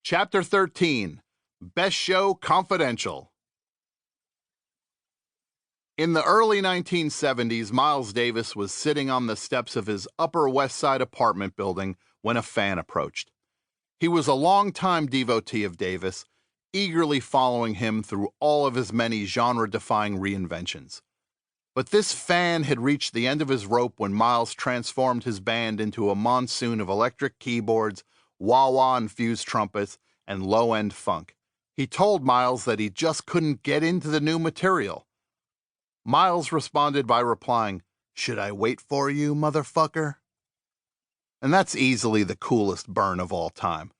Chapter 13, Best Show Confidential. In the early 1970s, Miles Davis was sitting on the steps of his Upper West Side apartment building when a fan approached. He was a longtime devotee of Davis, eagerly following him through all of his many genre-defying reinventions. But this fan had reached the end of his rope when Miles transformed his band into a monsoon of electric keyboards, wah-wah-infused trumpets, and low-end funk. He told Miles that he just couldn't get into the new material. Miles responded by replying, "Should I wait for you, motherfucker?" And that's easily the coolest burn of all time.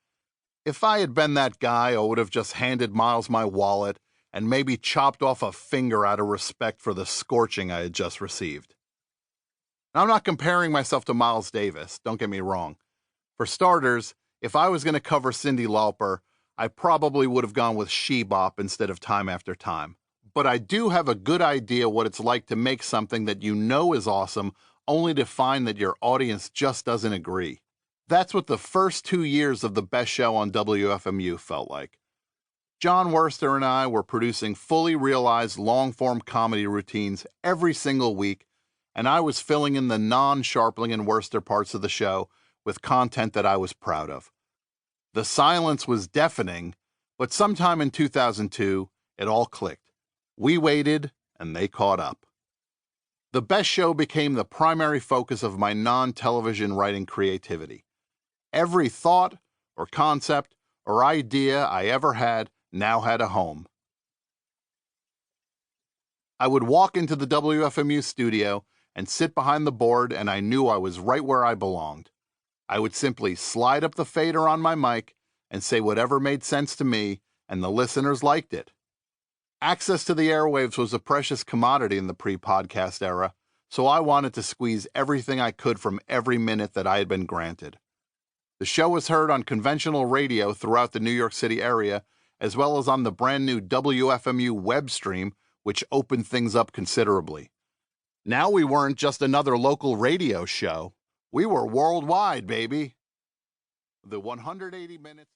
If I had been that guy, I would have just handed Miles my wallet and maybe chopped off a finger out of respect for the scorching I had just received. Now, I'm not comparing myself to Miles Davis, don't get me wrong. For starters, if I was going to cover Cyndi Lauper, I probably would have gone with She Bop instead of Time After Time. But I do have a good idea what it's like to make something that you know is awesome, only to find that your audience just doesn't agree. That's what the first 2 years of the best show on WFMU felt like. John Worster and I were producing fully realized long-form comedy routines every single week, and I was filling in the non-Scharpling and Worster parts of the show with content that I was proud of. The silence was deafening, but sometime in 2002, it all clicked. We waited, and they caught up. The best show became the primary focus of my non-television writing creativity. Every thought, or concept, or idea I ever had now had a home. I would walk into the WFMU studio and sit behind the board, and I knew I was right where I belonged. I would simply slide up the fader on my mic and say whatever made sense to me, and the listeners liked it. Access to the airwaves was a precious commodity in the pre-podcast era, so I wanted to squeeze everything I could from every minute that I had been granted. The show was heard on conventional radio throughout the New York City area, as well as on the brand new WFMU web stream, which opened things up considerably. Now we weren't just another local radio show. We were worldwide, baby. The 180 minutes...